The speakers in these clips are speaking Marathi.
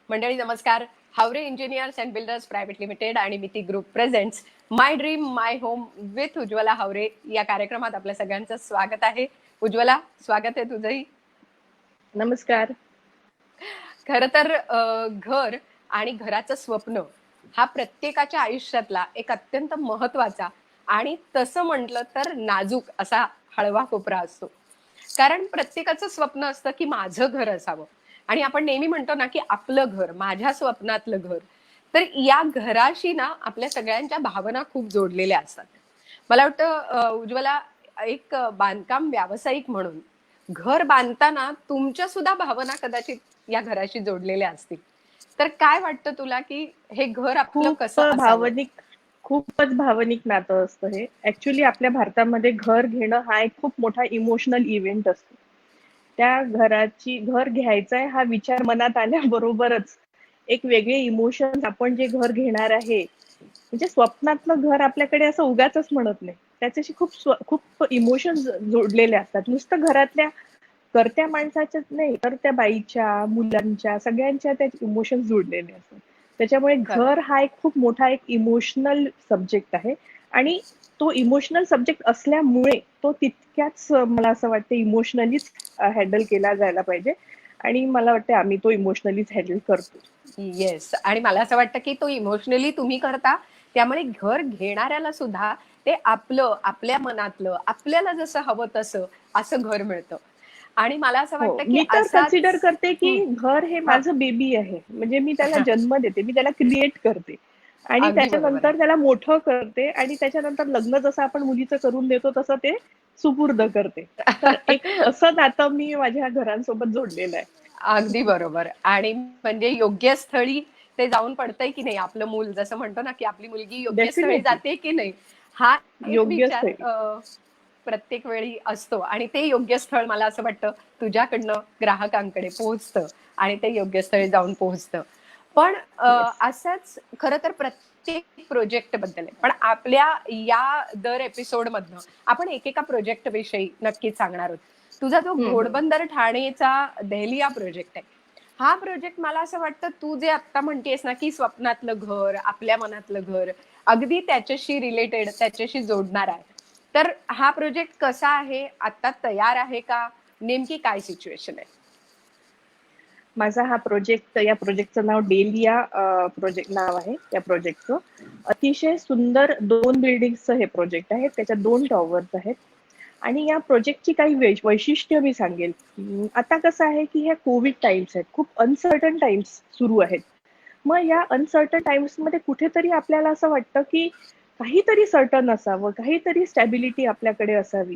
मंडळी नमस्कार. Haware engineers and builders private limited आणि मिती group presents my dream my home with Ujjwala Haware या कार्यक्रमात आपल्या सगळ्यांचं स्वागत आहे. उज्ज्वला, स्वागत आहे तुझंही. नमस्कार. खर तर घर आणि घराचं स्वप्न हा प्रत्येकाच्या आयुष्यातला एक अत्यंत महत्वाचा आणि तसं म्हटलं तर नाजूक असा हळवा कोपरा असतो. कारण प्रत्येकाचं स्वप्न असतं की माझं घर असावं आणि आपण नेहमी म्हणतो ना की आपलं घर, माझ्या स्वप्नातलं घर. तर या घराशी ना आपल्या सगळ्यांच्या भावना खूप जोडलेल्या असतात. मला वाटतं उज्ज्वला, एक बांधकाम व्यावसायिक म्हणून घर बांधताना तुमच्या सुद्धा भावना कदाचित या घराशी जोडलेल्या असतील. तर काय वाटतं तुला की हे घर आपलं कसं असावं? खूपच भावनिक नातं असतं हे. ऍक्च्युली आपल्या भारतामध्ये घर घेणं हा एक खूप मोठा इमोशनल इव्हेंट असतो. त्या घर घ्यायचंय हा विचार मनात आल्याबरोबरच एक वेगळे इमोशन्स, आपण जे घर घेणार आहे म्हणजे स्वप्नातलं घर आपल्याकडे असं उगाचच म्हणत नाही, त्याच्याशी खूप इमोशन्स जोडलेले असतात. नुसतं घरातल्या करत्या माणसाच्याच नाही, तर त्या बाईच्या, मुलांच्या, सगळ्यांच्या त्या इमोशन्स जोडलेले असतात. त्याच्यामुळे खरंय. घर हा एक खूप मोठा एक इमोशनल सब्जेक्ट आहे आणि तो इमोशनल सब्जेक्ट असल्यामुळे तो तितक्याच मला असं वाटतं इमोशनलीच हँडल केला जायला पाहिजे आणि मला वाटतं आम्ही तो इमोशनलीच हँडल करतो. येस, आणि मला असं वाटतं की तो इमोशनली तुम्ही करता, त्यामुळे घर घेणाऱ्याला सुद्धा ते आपलं, आपल्या मनातलं, आपल्याला जसं हवं तसं असं घर मिळतं. आणि मला असं हो, वाटतं की मी तर कन्सिडर असाच करते की घर हे हा. माझं बेबी आहे. म्हणजे मी त्याला जन्म देते, मी त्याला क्रिएट करते आणि अगदी बरोबर आहे. त्याच्यानंतर त्याला मोठं करते आणि त्याच्यानंतर लग्न जसं आपण मुलीचं करून देतो तसं ते सुपूर्द करते. तर एक असं नातं मी माझ्या घरांसोबत जोडलेलं आहे. अगदी बरोबर. आणि म्हणजे योग्य स्थळी ते जाऊन पडतंय की नाही आपलं मूल, जसं म्हणतो ना की आपली मुलगी योग्य स्थळी डेफिनेटली जाते की नाही, हा एक योग्य विचार स्थळी. प्रत्येक वेळी असतो. आणि ते योग्य स्थळ मला असं वाटतं तुझ्याकडनं ग्राहकांकडे पोहोचतं आणि ते योग्य स्थळी जाऊन पोहोचतं. पण येस. असंच खरं तर प्रत्येक प्रोजेक्ट बद्दल आहे. पण आपल्या या दर एपिसोड मधनं आपण एकेका प्रोजेक्ट विषयी नक्कीच सांगणार आहोत. तुझा जो घोडबंदर ठाणेचा दहलिया प्रोजेक्ट आहे, हा प्रोजेक्ट मला असं वाटतं तू जे आता म्हणतेस ना की स्वप्नातलं घर, आपल्या मनातलं घर, अगदी त्याच्याशी रिलेटेड, त्याच्याशी जोडणार आहे. तर हा प्रोजेक्ट कसा आहे, आता तयार आहे का, नेमकी काय सिच्युएशन आहे? माझा हा प्रोजेक्ट, या प्रोजेक्टचं नाव डेलिया प्रोजेक्ट नाव आहे या प्रोजेक्टचं. अतिशय सुंदर 2 बिल्डिंगचं हे प्रोजेक्ट आहे. त्याच्यात 2 टॉवर्स आहेत आणि या प्रोजेक्टची काही वैशिष्ट्य मी सांगेल. आता कसं आहे की ह्या कोविड टाइम्स आहेत, खूप अनसर्टन टाइम्स सुरू आहेत. मग या अनसर्टन टाइम्समध्ये कुठेतरी आपल्याला असं वाटतं की काहीतरी सर्टन असावं, काहीतरी स्टॅबिलिटी आपल्याकडे असावी.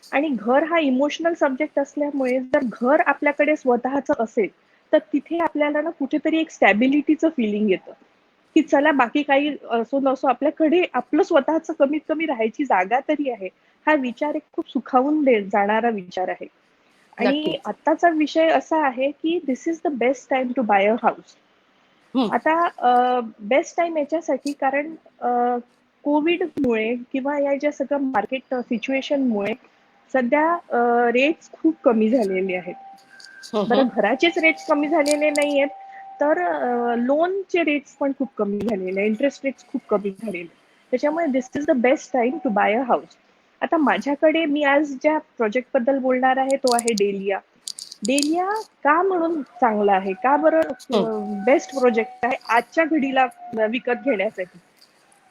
आणि घर हा इमोशनल सब्जेक्ट असल्यामुळे जर घर आपल्याकडे स्वतःचं असेल तर तिथे आपल्याला ना कुठेतरी एक स्टॅबिलिटीचं फिलिंग येतं की चला बाकी काही असो नसो आपल्याकडे आपलं स्वतःचं कमीत कमी राहायची जागा तरी आहे. हा विचार एक खूप सुखावून जाणारा विचार आहे. आणि नक्कीच. आताचा विषय असा आहे की this is the best time to buy a house. Hmm. आता बेस्ट टाइम याच्यासाठी कारण कोविडमुळे किंवा या ज्या सगळं मार्केट सिच्युएशनमुळे सध्या रेट्स खूप कमी झालेले आहेत. हम्म. बरं, घराचेच रेट्स कमी झालेले नाहीयेत, तर लोनचे रेट्स पण खूप कमी झालेले, इंटरेस्ट रेट्स खूप कमी झालेले. त्याच्यामुळे this is the best time to buy a house. आता माझ्याकडे मी आज ज्या प्रोजेक्ट बद्दल बोलणार आहे तो आहे डेलिया. डेलिया का म्हणून चांगला आहे, का बरं हम्म. बेस्ट प्रोजेक्ट आहे आजच्या घडीला विकत घेण्यासाठी?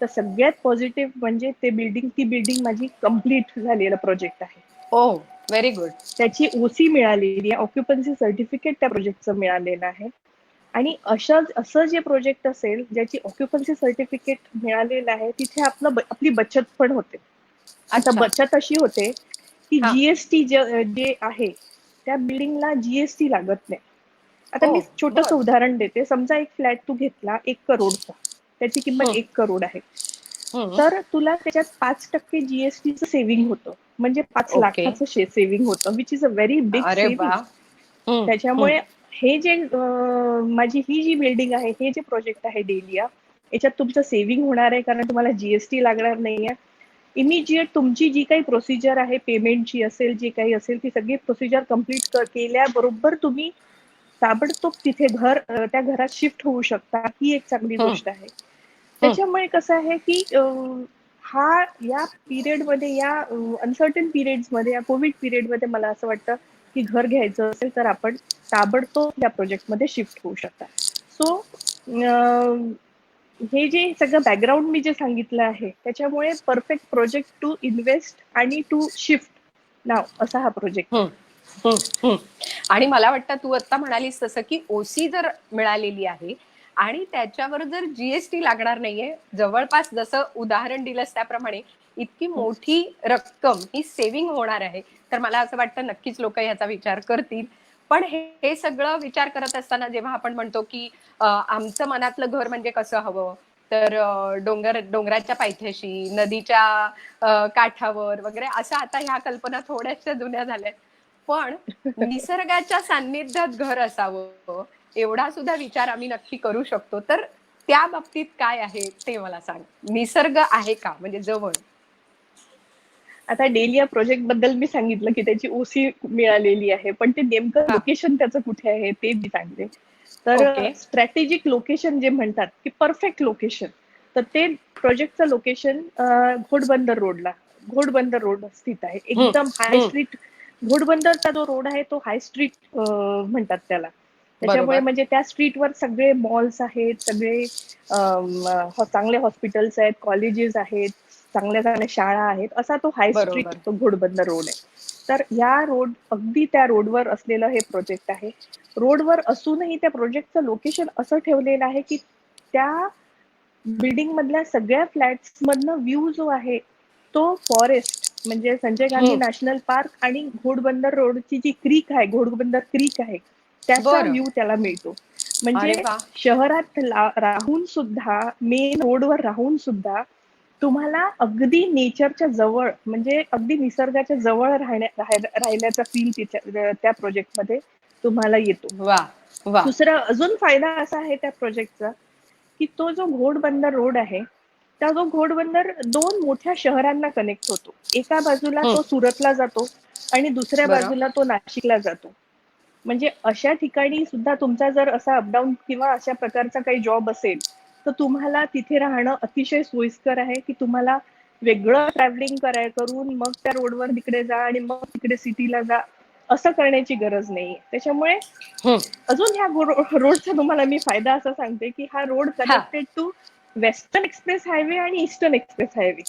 तर सगळ्यात पॉझिटिव्ह म्हणजे ती बिल्डिंग माझी कम्प्लीट झालेला प्रोजेक्ट आहे. ओ, व्हेरी गुड. त्याची ओसी मिळालेली आहे, ऑक्युपन्सी सर्टिफिकेट त्या प्रोजेक्टचं मिळालेलं आहे. आणि असं जे प्रोजेक्ट असेल ज्याची ऑक्युपन्सी सर्टिफिकेट मिळालेलं आहे तिथे आपली बचत पण होते. आता अच्छा. बचत अशी होते की हा. जीएसटी जे आहे त्या बिल्डिंगला जीएसटी लागत नाही. आता ओ, मी छोटस बर. उदाहरण देते. समजा एक फ्लॅट तू घेतला 1 करोडचा, त्याची किंमत हम्म. 1 करोड आहे. हम्म. तर तुला त्याच्यात 5% जीएसटीचं सेव्हिंग होतं, म्हणजे 5 ओके. लाखाचं सेव्हिंग होतं, which is a very big अरे वा. सेव्हिंग. हम्म. हम्म. त्याच्यामुळे हे जे माझी ही जी बिल्डिंग आहे, हे जे प्रोजेक्ट आहे डेलिया, याच्यात तुमचं सेव्हिंग होणार आहे कारण तुम्हाला जीएसटी लागणार नाहीये. इमिजिएट तुमची जी काही प्रोसिजर आहे पेमेंटची असेल, जी काही असेल ती सगळी प्रोसिजर कम्प्लीट केल्याबरोबर तुम्ही ताबडतोब तिथे त्या घरात शिफ्ट होऊ शकता, ही एक चांगली हम्म, गोष्ट आहे. हम्म, त्याच्यामुळे कसं आहे की या पिरियडमध्ये, या अनसर्टन पिरियड्समध्ये, या कोविड पिरियडमध्ये मला असं वाटतं की घर घ्यायचं असेल तर आपण ताबडतोब या प्रोजेक्टमध्ये शिफ्ट होऊ शकता. सो हे जे सगळं बॅकग्राऊंड मी जे सांगितलं आहे त्याच्यामुळे परफेक्ट प्रोजेक्ट टू इन्व्हेस्ट आणि टू शिफ्ट नाव असा हा प्रोजेक्ट हम्म, आहे. हम्म, हम्म. आणि मला वाटतं तू आता म्हणालीस तसं की ओसी जर मिळालेली आहे आणि त्याच्यावर जर जीएसटी लागणार नाहीये, जवळपास जसं उदाहरण दिलंस त्याप्रमाणे इतकी मोठी रक्कम ही सेव्हिंग होणार आहे, तर मला असं वाटतं नक्कीच लोक ह्याचा विचार करतील. पण हे सगळं विचार करत असताना जेव्हा आपण म्हणतो की आमचं मनातलं घर म्हणजे कसं हवं, तर डोंगराच्या पायथ्याशी, नदीच्या काठावर वगैरे, असं आता ह्या कल्पना थोड्याशा जुन्या झाल्या. पण निसर्गाच्या सान्निध्यात घर असावं एवढा सुद्धा विचार आम्ही नक्की करू शकतो. तर त्या बाबतीत काय आहे ते मला सांग. निसर्ग आहे का म्हणजे जवळ? आता डेलिया प्रोजेक्ट बद्दल मी सांगितलं की त्याची ओसी मिळालेली आहे, पण ते नेमकं हा. लोकेशन त्याचं कुठे आहे ते मी सांगते. तर ओके. स्ट्रॅटेजिक लोकेशन जे म्हणतात की परफेक्ट लोकेशन, तर ते प्रोजेक्टचं लोकेशन घोडबंदर रोडला, घोडबंदर रोड स्थित आहे, हम्म, एकदम हाय हम्म. स्ट्रीट. घोडबंदरचा जो रोड आहे तो हाय स्ट्रीट म्हणतात त्याला. त्याच्यामुळे बरोबर. म्हणजे त्या स्ट्रीटवर सगळे मॉल्स आहेत, सगळे चांगले हॉस्पिटल्स आहेत, कॉलेजेस आहेत, चांगल्या चांगल्या शाळा आहेत, असा तो हाय स्ट्रीट बरोबर. तो घोडबंदर रोड आहे. तर अगदी त्या रोडवर असलेलं हे प्रोजेक्ट आहे. रोडवर असूनही त्या प्रोजेक्टचं लोकेशन असं ठेवलेलं आहे की त्या बिल्डिंग मधल्या सगळ्या फ्लॅट्स मधनं व्ह्यू जो आहे तो फॉरेस्ट, म्हणजे संजय गांधी हम्म. नॅशनल पार्क आणि घोडबंदर रोडची जी क्रीक आहे, घोडबंदर क्रीक आहे, त्याचा बरं. व्ह्यू त्याला मिळतो. म्हणजे अरे वा. शहरात राहून सुद्धा, मेन रोडवर राहून सुद्धा तुम्हाला अगदी नेचरच्या जवळ, म्हणजे अगदी निसर्गाच्या जवळ राहिल्याचा फील त्या प्रोजेक्टमध्ये तुम्हाला येतो. वा. वा. दुसरा अजून फायदा असा आहे त्या प्रोजेक्टचा की तो जो घोडबंदर रोड आहे, त्या जो घोडबंदर दोन मोठ्या शहरांना कनेक्ट होतो. एका बाजूला हम्म. तो सुरतला जातो आणि दुसऱ्या बरं. बाजूला तो नाशिकला जातो. म्हणजे अशा ठिकाणी सुद्धा तुमचा जर असा अपडाऊन किंवा अशा प्रकारचा काही जॉब असेल, तर तुम्हाला तिथे राहणं अतिशय सोयीस्कर आहे की तुम्हाला वेगळं ट्रॅव्हलिंग करून मग त्या रोडवर तिकडे जा आणि मग तिकडे सिटीला जा, असं करण्याची गरज नाहीये. त्याच्यामुळे हम्म. अजून ह्या रोडचा तुम्हाला मी फायदा असा सांगते की हा रोड हा. Connected to Western Express Highway आणि ईस्टर्न एक्सप्रेस हायवे,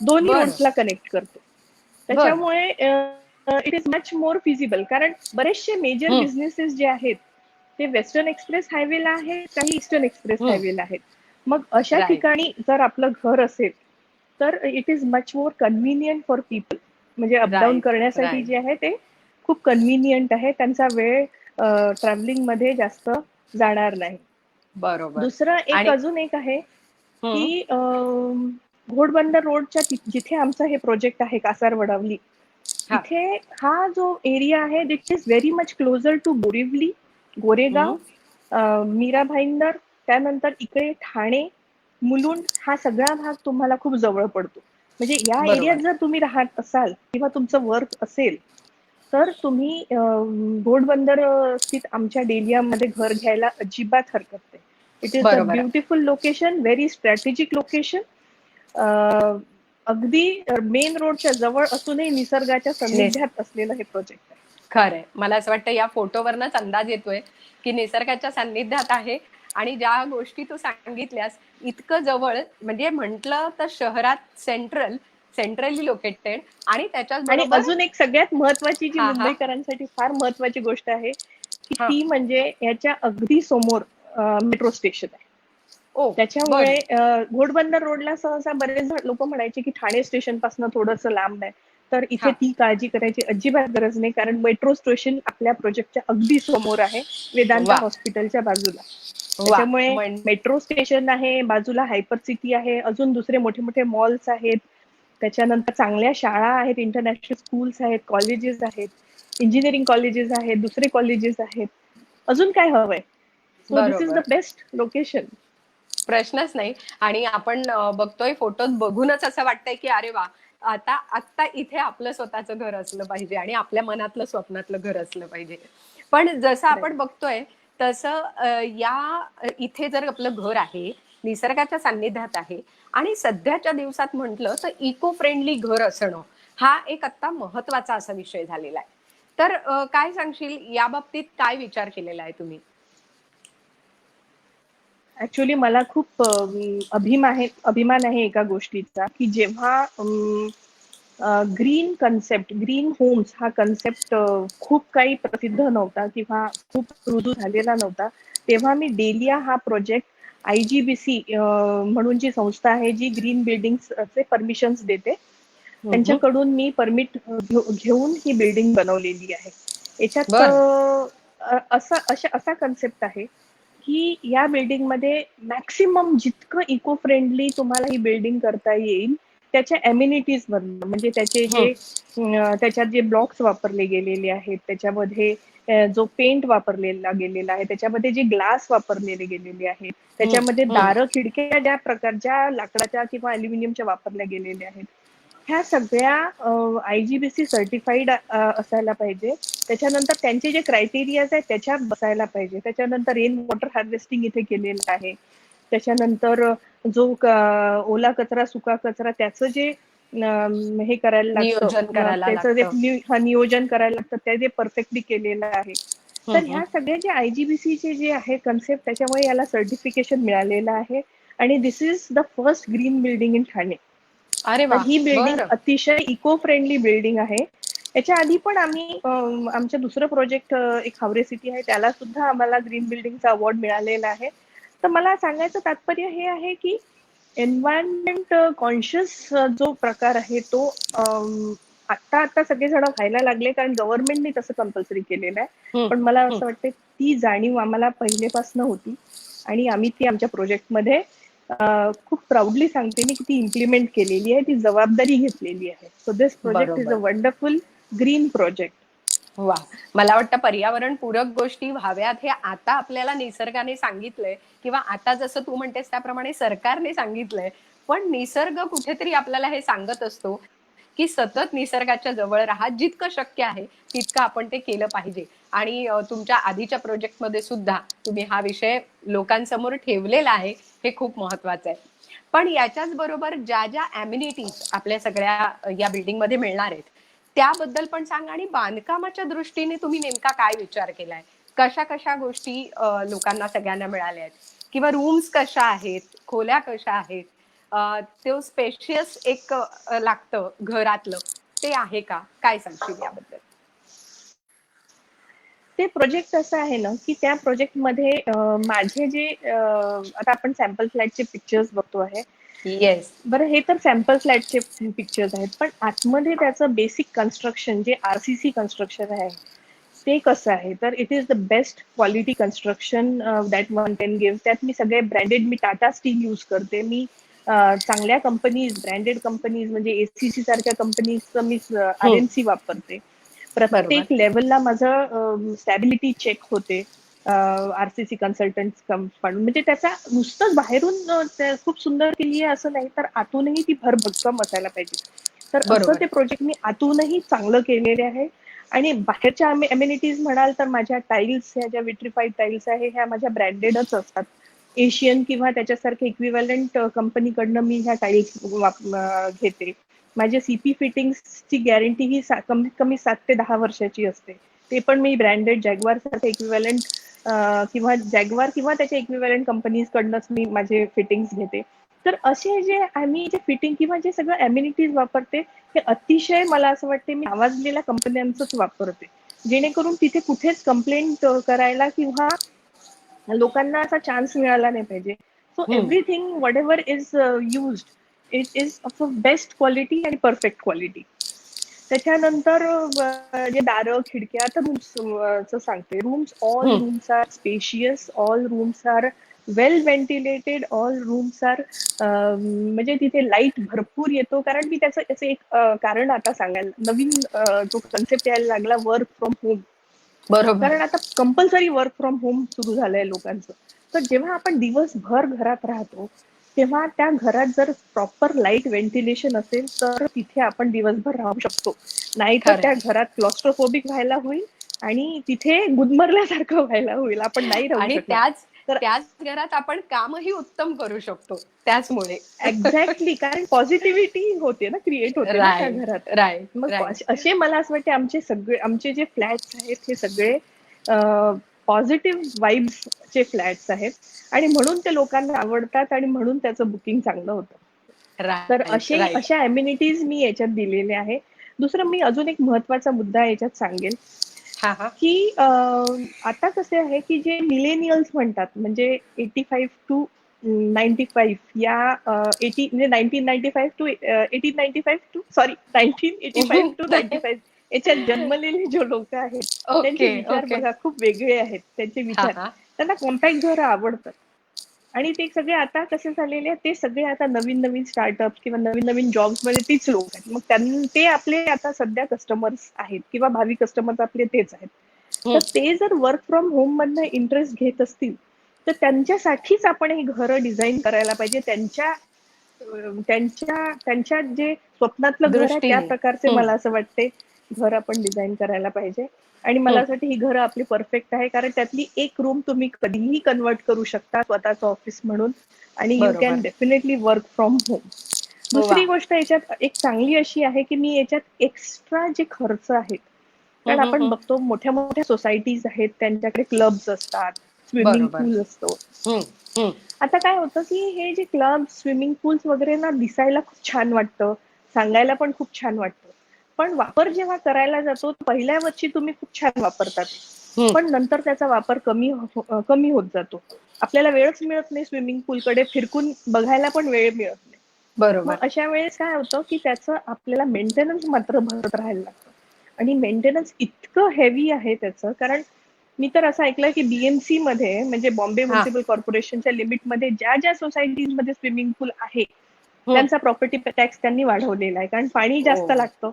दोन्ही बरं. रोड्सला कनेक्ट करतो. बरं. त्याच्यामुळे it is much more feasible, कारण बरेचसे मेजर हम्म. बिझनेसेस जे आहेत ते वेस्टर्न एक्सप्रेस हायवेला आहेत, काही ईस्टर्न एक्सप्रेस हम्म. हायवेला आहेत. मग अशा राईट. ठिकाणी जर आपलं घर असेल तर it is much more convenient for people, म्हणजे अपडाऊन राईट. करण्यासाठी राईट. जे आहे ते खूप कन्व्हिनियंट आहे. त्यांचा वेळ ट्रॅव्हलिंग मध्ये जास्त जाणार नाही. बरोबर. दुसरं आणि अजून एक आहे हम्म. की घोडबंदर रोडच्या जिथे आमचं हे प्रोजेक्ट आहे कासार वडवली, हा. तिथे हा जो एरिया आहे it is very much closer to Borivali, Goregaon, hmm. Mira Bhayandar, त्यानंतर इकडे ठाणे, मुलुंड, हा सगळा भाग तुम्हाला खूप जवळ पडतो. म्हणजे या एरियात बरोबर. जर तुम्ही राहत असाल किंवा तुमचं वर्क असेल तर तुम्ही घोडबंदर स्थित आमच्या डेलियामध्ये घर घ्यायला अजिबात हरकत नाही. इट इज अ बरोबर. Beautiful location, very strategic location. अगदी मेन रोडच्या जवळ असूनही निसर्गाच्या सान्निध्यात असलेलं हे प्रोजेक्ट आहे. खरंय. मला असं वाटतं या फोटोवरनच अंदाज येतोय की निसर्गाच्या सान्निध्यात आहे. आणि ज्या गोष्टी तू सांगितल्यास इतकं जवळ, म्हणजे म्हटलं तर शहरात सेंट्रली लोकेटेड, आणि त्याच्याच आणि बरोबर. अजून एक सगळ्यात महत्वाची जी हा. हा. मुंबईकरांसाठी फार महत्वाची गोष्ट आहे की हा. ती म्हणजे याच्या अगदी समोर मेट्रो स्टेशन आहे. ओ. बर. त्याच्यामुळे घोडबंदर रोडला सहसा बरेच लोक म्हणायचे की ठाणे स्टेशन पासून थोडंसं लांब आहे, तर इथे हा. ती काळजी करायची अजिबात गरज नाही, कारण मेट्रो स्टेशन आपल्या प्रोजेक्टच्या अगदी समोर आहे, वेदांता वा. हॉस्पिटलच्या बाजूला. वा. त्याच्यामुळे मेट्रो स्टेशन आहे, बाजूला हायपर सिटी आहे, अजून दुसरे मोठे मोठे मॉल्स आहेत, त्याच्यानंतर चांगल्या शाळा आहेत, इंटरनॅशनल स्कूल्स आहेत, कॉलेजेस आहेत, इंजिनिअरिंग कॉलेजेस आहेत, दुसरे कॉलेजेस आहेत. अजून काय हवंय? सो दिस इज द बरोबर. Best location. प्रश्नच नाही. आणि आपण बघतोय फोटोत बघूनच असं वाटतंय की अरे वा, आता आत्ता इथे आपलं स्वतःचं घर असलं पाहिजे आणि आपल्या मनातलं स्वप्नातलं घर असलं पाहिजे. पण जसं राईट. आपण बघतोय तसं इथे जर आपलं घर आहे, निसर्गाच्या सान्निध्यात आहे आणि सध्याच्या दिवसात म्हटलं तर इको फ्रेंडली घर असणं हा एक आता महत्वाचा असा विषय झालेला आहे. तर काय सांगशील या बाबतीत काय विचार केलेला आहे तुम्ही? ऍक्च्युली मला खूप अभिमान आहे एका गोष्टीचा, की जेव्हा ग्रीन कन्सेप्ट, ग्रीन होम्स हा कन्सेप्ट खूप काही प्रसिद्ध नव्हता किंवा खूप रुजू झालेला नव्हता, तेव्हा मी डेलिया हा प्रोजेक्ट IGBC म्हणून जी संस्था आहे जी ग्रीन बिल्डिंगचे परमिशन्स देते, हम्म. त्यांच्याकडून मी परमिट घेऊन ही बिल्डिंग बनवलेली आहे. याच्यात बर. असा कन्सेप्ट आहे की या बिल्डिंगमध्ये मॅक्सिमम जितकं इको फ्रेंडली तुम्हाला ही बिल्डिंग करता येईल त्याच्या एम्युनिटीज मधनं, म्हणजे त्याच्यात जे ब्लॉक्स वापरले गेलेले आहेत, त्याच्यामध्ये जो पेंट वापरलेला गेलेला आहे, त्याच्यामध्ये जे ग्लास वापरलेले गेलेले आहेत, त्याच्यामध्ये दारं खिडक्या ज्या लाकडाच्या किंवा अल्युमिनियमच्या वापरल्या गेलेल्या आहेत, ह्या सगळ्या IGBC सर्टिफाईड असायला पाहिजे. त्याच्यानंतर त्यांचे जे क्रायटेरियाज आहेत त्याच्यात बसायला पाहिजे. त्याच्यानंतर रेन वॉटर हार्वेस्टिंग इथे केलेलं आहे. त्याच्यानंतर ओला कचरा, सुका कचरा त्याचं जे हे करायला लागतं, नियोजन करायला त्याचं जे लागतं. नियोजन करायला लागतं ते जे परफेक्टली केलेलं आहे. तर ह्या सगळ्या जे IGBC चे जे आहे कन्सेप्ट, त्याच्यामुळे याला सर्टिफिकेशन मिळालेलं आहे आणि this is the first green building in Thane. अरे तर वा. ही बिल्डिंग बर. अतिशय इको फ्रेंडली बिल्डिंग आहे. याच्या आधी पण आम्ही आमच्या दुसरं प्रोजेक्ट एक हावरे सिटी आहे, त्याला सुद्धा आम्हाला ग्रीन बिल्डिंगचा अवॉर्ड मिळालेला आहे. तर मला सांगायचं तात्पर्य हे आहे की एन्व्हायरमेंट कॉन्शियस जो प्रकार आहे तो आता आता सगळेजण व्हायला लागले, कारण गव्हर्नमेंटने तसं कंपल्सरी केलेलं आहे. पण मला असं वाटतं ती जाणीव आम्हाला पहिलेपासून होती आणि आम्ही ती आमच्या प्रोजेक्टमध्ये खूप प्राऊडली सांगते मी की ती इम्प्लिमेंट केलेली आहे, ती जबाबदारी घेतलेली आहे. So this project is a बरोबर. Wonderful green project. वा. मला वाटतं पर्यावरण पूरक गोष्टी व्हाव्यात हे आता आपल्याला निसर्गाने सांगितलंय, किंवा आता जसं तू म्हणतेस त्याप्रमाणे सरकारने सांगितलंय. पण निसर्ग कुठेतरी आपल्याला हे सांगत असतो की सतत निसर्गाच्या जवळ राहा, जितकं शक्य आहे तितकं आपण ते केलं पाहिजे. आणि तुमच्या आधीच्या प्रोजेक्टमध्ये सुद्धा तुम्ही हा विषय लोकांसमोर ठेवलेला आहे, हे खूप महत्वाचं आहे. पण याच्याच बरोबर ज्या ज्या अम्युनिटीज आपल्या सगळ्या या बिल्डिंग मध्ये मिळणार आहेत त्याबद्दल पण सांग, आणि बांधकामाच्या दृष्टीने तुम्ही नेमका काय विचार केलाय? कशा कशा गोष्टी लोकांना सगळ्यांना मिळाल्या आहेत, किंवा रूम्स कशा आहेत, खोल्या कशा आहेत, ते स्पेशियस एक लागतं घरातलं, ते आहे का? काय सांगशील याबद्दल? ते प्रोजेक्ट असं आहे ना की त्या प्रोजेक्टमध्ये माझे जे आता आपण सॅम्पल फ्लॅटचे पिक्चर्स बघतो आहे. येस. बरं, हे तर सॅम्पल फ्लॅटचे पिक्चर्स आहेत, पण आतमध्ये त्याचं बेसिक कन्स्ट्रक्शन जे RCC कन्स्ट्रक्शन आहे ते कसं आहे, तर it is the best quality construction that one can give. त्यात मी सगळे ब्रँडेड, मी टाटा स्टील यूज करते, मी चांगल्या कंपनीज, ब्रँडेड कंपनीज म्हणजे ACC सारख्या कंपनीजचं मी RMC वापरते. बरोबर. प्रत्येक लेवलला माझं स्टॅबिलिटी चेक होते RCC कन्सल्टंट कडून. म्हणजे त्याचा नुसतंच बाहेरून खूप सुंदर केली आहे असं नाही, तर आतूनही ती भरभक्कम असायला पाहिजे. तर असं बरोबर. ते प्रोजेक्ट मी आतूनही चांगलं केलेले आहे. आणि बाहेरच्या अम्युनिटीज म्हणाल तर माझ्या टाईल्स, ह्या ज्या विट्रिफाईड टाईल्स आहे ह्या माझ्या ब्रँडेडच असतात. एशियन किंवा त्याच्यासारख्या इक्विव्हॅलंट कंपनीकडनं मी ह्या टाईल्स घेते. माझे CP फिटिंग्सची गॅरंटी ही कमीत कमी 7 ते 10 वर्षाची असते. ते पण मी ब्रँडेड जॅग्वार सारखे इक्विव्हॅलंट किंवा जॅग्वार किंवा त्याच्या इक्विव्हॅलंट कंपनीज कडनंच मी माझे फिटिंग्स घेते. तर असे जे आम्ही जे फिटिंग किंवा जे सगळं अम्युनिटीज वापरते ते अतिशय, मला असं वाटते, मी नावाजलेल्या कंपन्यांचंच वापरते, जेणेकरून तिथे कुठेच कंप्लेंट करायला किंवा लोकांना असा चान्स मिळाला नाही पाहिजे. So everything whatever is used it is of a best quality आणि परफेक्ट क्वालिटी. त्याच्यानंतर जे दारं खिडक्या, तर रूम्स सांगते. All rooms are spacious, all rooms are well ventilated, all rooms are म्हणजे तिथे लाईट भरपूर येतो. कारण मी त्याचं एक कारण आता सांगायला, नवीन जो कन्सेप्ट यायला लागला, वर्क फ्रॉम होम. बरोबर. कारण आता कंपल्सरी वर्क फ्रॉम होम सुरू झालंय लोकांचं. तर जेव्हा आपण दिवसभर घरात राहतो तेव्हा त्या घरात जर प्रॉपर लाईट व्हेंटिलेशन असेल तर तिथे आपण दिवसभर राहू शकतो. नाहीतर खरंय. त्या घरात क्लॉस्ट्रोफोबिक व्हायला होईल आणि तिथे गुदमरल्यासारखं व्हायला होईल, आपण नाही राहू आणि शकणार. तर त्याच घरात आपण कामही उत्तम करू शकतो त्याचमुळे. एक्झॅक्टली, कारण पॉझिटिव्हिटी होते ना, क्रिएट होते ना त्या राईट, घरात. राईट, मग राईट. असे मला असं वाटते आमचे जे फ्लॅट्स आहेत हे सगळे पॉझिटिव्ह वाईब्सचे फ्लॅट्स आहेत, आणि म्हणून ते लोकांना आवडतात, आणि म्हणून त्याचं बुकिंग चांगलं होतं. तर राईट, राईट. अशा अम्युनिटीज मी याच्यात दिलेल्या आहे. दुसरं, मी अजून एक महत्वाचा मुद्दा याच्यात सांगेल, हा हा. की आता कसे आहे की जे मिलेनियल्स म्हणतात, म्हणजे 85 टू 95 या 80 म्हणजे 1995 टू 1895 टू सॉरी 1985 टू 95 याच्यात जन्मलेले जो लोक आहेत, त्यांचे ओके, विचार ओके. बघा खूप वेगळे आहेत. त्यांचे हा विचार, हा. त्यांना कॉम्पॅक्ट घरं आवडतात. आणि ते सगळे आता कसे झालेले आहेत, ते सगळे आता नवीन नवीन स्टार्टअप किंवा नवीन नवीन जॉब्स मध्ये तीच लोक आहेत. मग ते आपले आता सध्या कस्टमर्स आहेत, किंवा भावी कस्टमर्स आपले तेच आहेत. तर हम्म. ते जर वर्क फ्रॉम होम मधनं इंटरेस्ट घेत असतील, तर त्यांच्यासाठीच आपण ही घरं डिझाईन करायला पाहिजे. त्यांच्या जे स्वप्नातलं घर आहे त्या दृष्टीने. प्रकारचे हम्म. मला असं वाटते घर आपण डिझाईन करायला पाहिजे. आणि मला हम्म. असं वाटतं ही घरं आपली परफेक्ट आहे, कारण त्यातली एक रूम तुम्ही कधीही कन्वर्ट करू शकता स्वतःचं ऑफिस म्हणून, आणि यू कॅन बरोबर. Definitely work from home. वा. दुसरी गोष्ट याच्यात एक चांगली अशी आहे की मी याच्यात एक्स्ट्रा जे खर्च आहेत, कारण हम्म, हम्म, आपण हम्म. बघतो मोठ्या मोठ्या सोसायटीज आहेत, त्यांच्याकडे क्लब्स असतात, स्विमिंग बरोबर. पूल असतो. हम्म. हम्म. आता काय होतं की हे जे क्लब, स्विमिंग पूल्स वगैरे ना, दिसायला खूप छान वाटतं, सांगायला पण खूप छान वाटतं, पण वापर जेव्हा करायला जातो पहिल्या वर्षी तुम्ही खूप छान वापरतात, हम्म. पण नंतर त्याचा वापर कमी होत जातो. आपल्याला वेळच मिळत नाही स्विमिंग पूलकडे फिरकून बघायला, पण वेळ मिळत नाही. मग बरोबर. अशा वेळेस काय होतं की त्याचं आपल्याला मेंटेनन्स मात्र भरत राहायला लागतं, आणि मेंटेनन्स इतकं हेवी आहे त्याचं. कारण मी तर असं ऐकलं की बीएमसी मध्ये, म्हणजे बॉम्बे हा. म्युन्सिपल कॉर्पोरेशनच्या लिमिटमध्ये ज्या ज्या सोसायटीज मध्ये स्विमिंग पूल आहे, हम्म. त्यांचा प्रॉपर्टी टॅक्स त्यांनी वाढवलेला आहे, कारण पाणी ओ. जास्त लागतं.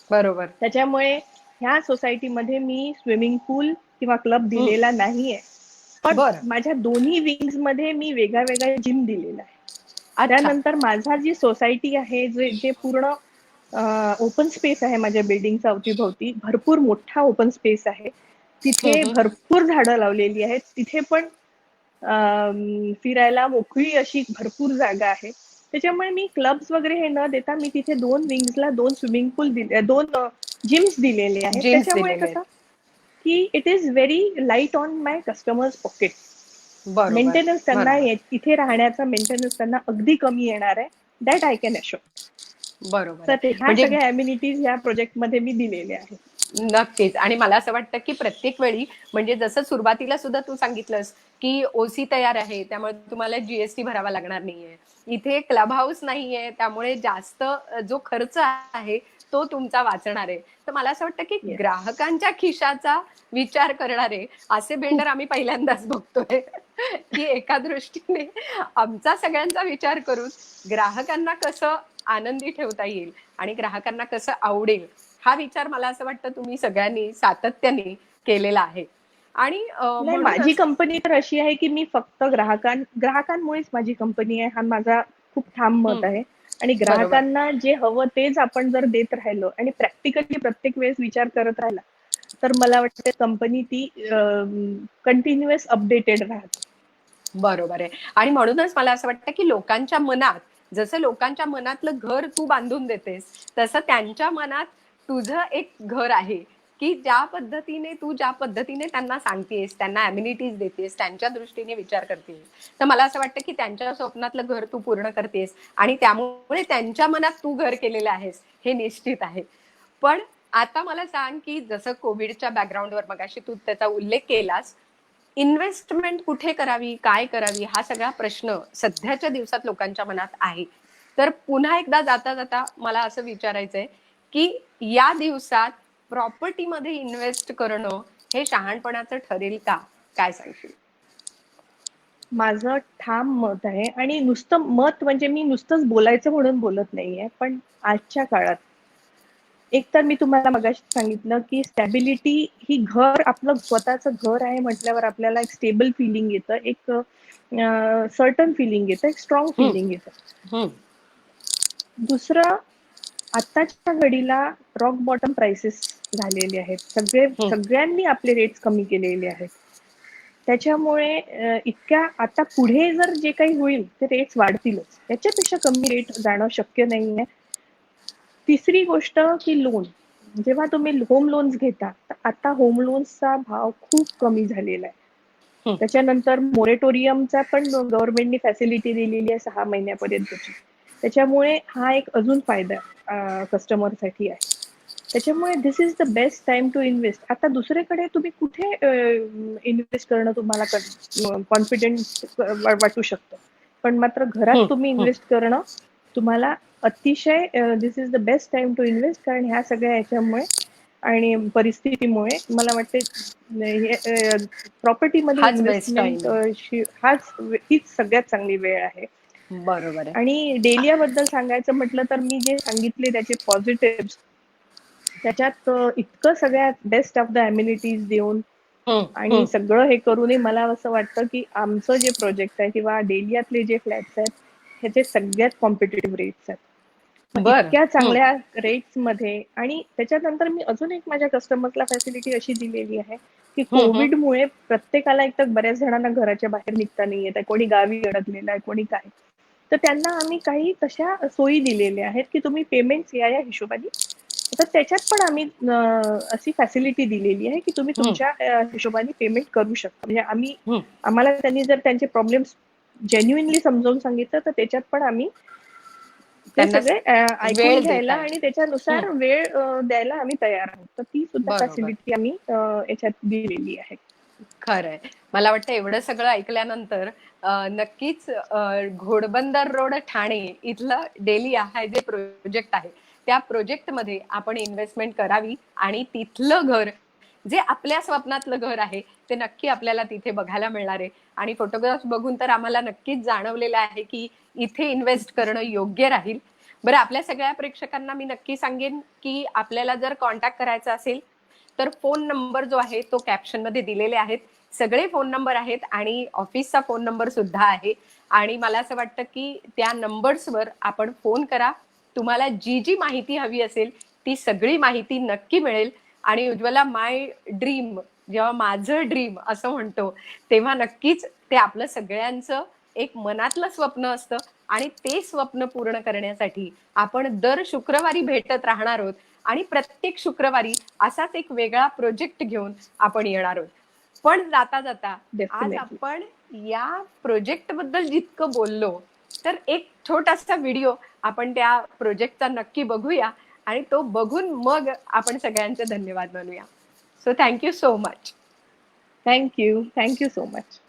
बरोबर. त्याच्यामुळे ह्या सोसायटीमध्ये मी स्विमिंग पूल किंवा क्लब हम्म. दिलेला नाहीये, पण बर. माझ्या दोन्ही विंग्स मध्ये मी वेगळा वेगळा जिम दिलेला आहे. अच्छा. त्यानंतर माझा जी सोसायटी आहे, जे पूर्ण ओपन स्पेस आहे माझ्या बिल्डिंगचा अवतीभोवती, भरपूर मोठा ओपन स्पेस आहे. हम्म, तिथे हम्म. भरपूर झाडं लावलेली आहेत. तिथे पण फिरायला मोकळी अशी भरपूर जागा आहे. त्याच्यामुळे मी क्लब्स वगैरे हे न देता मी तिथे 2 विंग्सला 2 स्विमिंग पूल दिले, 2 जिम्स दिलेले आहेत. जिम्स त्याच्यामुळे दिलेले कसं आहेत. की it is very light on my customers pocket. बरोबर. मेंटेनन्स त्यांना बरोबर. तिथे राहण्याचा मेंटेनन्स त्यांना अगदी कमी येणार आहे. That I can assure. बरोबर तर आहे. ह्या म्हणजे सगळ्या अम्युनिटीज ह्या प्रोजेक्टमध्ये मी दिलेल्या आहेत. नक्कीच. आणि मला असं वाटतं की प्रत्येक वेळी, म्हणजे जसं सुरुवातीला सुद्धा तू सांगितलंस की ओसी तयार आहे, त्यामुळे तुम्हाला जीएसटी भरावा लागणार नाहीये. इथे क्लब हाऊस नाहीये, त्यामुळे जास्त जो खर्च आहे तो तुमचा वाचणार आहे. तर मला असं वाटतं की येस. ग्राहकांच्या खिशाचा विचार करणारे असे खूप. बिल्डर आम्ही पहिल्यांदाच बघतोय की एका दृष्टीने आमचा सगळ्यांचा विचार करून ग्राहकांना कसं आनंदी ठेवता येईल आणि ग्राहकांना कसं आवडेल, हा विचार मला असं वाटतं तुम्ही सगळ्यांनी सातत्याने केलेला आहे. आणि नाही, माझी म्हणूनच. कंपनी तर अशी आहे की मी फक्त ग्राहकांमुळेच माझी कंपनी आहे, हा माझा खूप ठाम मत हम्म. आहे. आणि बरोबर. ग्राहकांना जे हवं तेच आपण जर देत राहिलो आणि प्रॅक्टिकली प्रत्येक वेळेस विचार करत राहिला, तर मला वाटतं कंपनी ती कंटिन्युअस अपडेटेड राहते. बरोबर आहे. आणि म्हणूनच मला असं वाटतं की लोकांच्या मनात, जसं लोकांच्या मनातलं घर तू बांधून देतेस, तसं त्यांच्या मनात तुझं एक घर आहे, की ज्या पद्धतीने त्यांना सांगतेस, त्यांना अम्युनिटीज देतेस, त्यांच्या दृष्टीने विचार करतेस, तर मला असं वाटतं की त्यांच्या स्वप्नातलं घर तू पूर्ण करतेस, आणि त्यामुळे त्यांच्या मनात तू घर केलेलं आहेस हे निश्चित आहे. पण आता मला सांग की जसं कोविडच्या बॅकग्राऊंडवर मगाशी तू त्याचा उल्लेख केलास, इन्व्हेस्टमेंट कुठे करावी, काय करावी, हा सगळा प्रश्न सध्याच्या दिवसात लोकांच्या मनात आहे. तर पुन्हा एकदा जाता जाता मला असं विचारायचंय की या दिवसात प्रॉपर्टीमध्ये इन्व्हेस्ट करणं हे शहाणपणाचं ठरेल का? काय सांगशील? माझं ठाम मत आहे, आणि नुसतं मत म्हणजे मी नुसतंच बोलायचं म्हणून बोलत नाहीये, पण आजच्या काळात एक तर मी तुम्हाला मगाशी सांगितलं की स्टॅबिलिटी, ही घर आपलं स्वतःचं घर आहे म्हटल्यावर आपल्याला एक स्टेबल फिलिंग येतं, एक सर्टन फिलिंग येतं, एक स्ट्रॉंग हम्म. फिलिंग येतं. हम्म. दुसरं, आत्ताच्या घडीला रॉक बॉटम प्राइसेस झालेले आहेत. सगळ्यांनी आपले रेट्स कमी केलेले आहेत. त्याच्यामुळे इतक्या आता पुढे जर जे काही होईल ते रेट्स वाढतीलच. त्याच्यापेक्षा कमी रेट जाणं शक्य नाहीये. तिसरी गोष्ट की लोन. जेव्हा तुम्ही होम लोन्स घेता, तर आता होम लोन्सचा भाव खूप कमी झालेला आहे. हं. त्याच्यानंतर मोरेटोरियमचा पण गव्हर्नमेंटनी फॅसिलिटी दिलेली आहे 6 महिन्यापर्यंतची. त्याच्यामुळे हा एक अजून फायदा कस्टमरसाठी आहे. त्याच्यामुळे this is the best time to invest. आता दुसरीकडे तुम्ही कुठे इन्व्हेस्ट करणं तुम्हाला कॉन्फिडंट वाटू शकतं. पण मात्र घरात तुम्ही इन्व्हेस्ट करणं तुम्हाला अतिशय this is the best time to invest. कारण ह्या सगळ्या याच्यामुळे आणि परिस्थितीमुळे मला वाटते प्रॉपर्टीमध्ये हाच बेस्ट टाइम इन्व्हेस्टमेंट हीच सगळ्यात चांगली वेळ आहे. बरोबर आहे. आणि डेलियाबद्दल सांगायचं म्हटलं तर मी जे सांगितले त्याचे पॉझिटिव्ह, त्याच्यात इतकं सगळ्यात बेस्ट ऑफ द अम्युनिटीज देऊन आणि सगळं हे करूनही मला असं वाटतं की आमचं जे प्रोजेक्ट आहे किंवा डेलियातले जे फ्लॅट्स आहेत ह्याचे सगळ्यात कॉम्पिटेटिव्ह रेट्स आहेत. बर इतक्या चांगल्या रेट्स मध्ये. आणि त्याच्यानंतर मी अजून एक माझ्या कस्टमर्सला फॅसिलिटी अशी दिलेली आहे की कोविडमुळे प्रत्येकाला एक तर बऱ्याच जणांना घराच्या बाहेर निघता नाही येत आहे, कोणी गावी अडकलेलं आहे, कोणी काय, तर त्यांना आम्ही काही तशा सोयी दिलेल्या आहेत की तुम्ही पेमेंट या हिशोबाने, तर त्याच्यात पण आम्ही अशी फॅसिलिटी दिलेली आहे की तुम्ही तुमच्या हिशोबाने पेमेंट करू शकता. म्हणजे आम्हाला त्यांनी जर त्यांचे प्रॉब्लेम्स जेन्युइनली समजावून सांगितलं तर त्याच्यात पण आम्ही ते त्यांना सगळे ऐकून वेळ घ्यायला देताय. आणि त्याच्यानुसार वेळ द्यायला आम्ही तयार आहोत. तर ती सुद्धा बरोबर. फॅसिलिटी आम्ही याच्यात दिलेली आहे. खरंय. मला वाटतं एवढं सगळं ऐकल्यानंतर नक्कीच घोडबंदर रोड ठाणे इथलं डेलिया हा जे प्रोजेक्ट आहे त्या प्रोजेक्टमध्ये आपण इन्व्हेस्टमेंट करावी आणि तिथलं घर जे आपल्या स्वप्नातलं घर आहे ते नक्की आपल्याला तिथे बघायला मिळणार आहे. आणि फोटोग्राफ्स बघून तर आम्हाला नक्कीच जाणवलेलं आहे की इथे इन्व्हेस्ट करणं योग्य राहील. बरं, आपल्या सगळ्या प्रेक्षकांना मी नक्की सांगेन की आपल्याला जर कॉन्टॅक्ट करायचा असेल तर फोन नंबर जो आहे तो कॅप्शन मध्ये दिलेले आहेत. सगळे फोन नंबर आहेत आणि ऑफिसचा फोन नंबर सुद्धा आहे. आणि मला असं वाटतं की त्या नंबर्सवर आपण फोन करा. तुम्हाला जी जी माहिती हवी असेल ती सगळी माहिती नक्की मिळेल. आणि उज्ज्वला, माय ड्रीम, जेव्हा माझं ड्रीम असं म्हणतो तेव्हा नक्कीच ते आपलं सगळ्यांचं एक मनातलं स्वप्न असतं. आणि ते स्वप्न पूर्ण करण्यासाठी आपण दर शुक्रवारी भेटत राहणार आहोत. आणि प्रत्येक शुक्रवारी असाच एक वेगळा प्रोजेक्ट घेऊन आपण येणार आहोत. पण जाता जाता आज आपण या प्रोजेक्ट बद्दल जितकं बोललो तर एक छोटासा व्हिडिओ आपण त्या प्रोजेक्टचा नक्की बघूया आणि तो बघून मग आपण सगळ्यांचे धन्यवाद मानूया. So thank you so much. Thank you so much.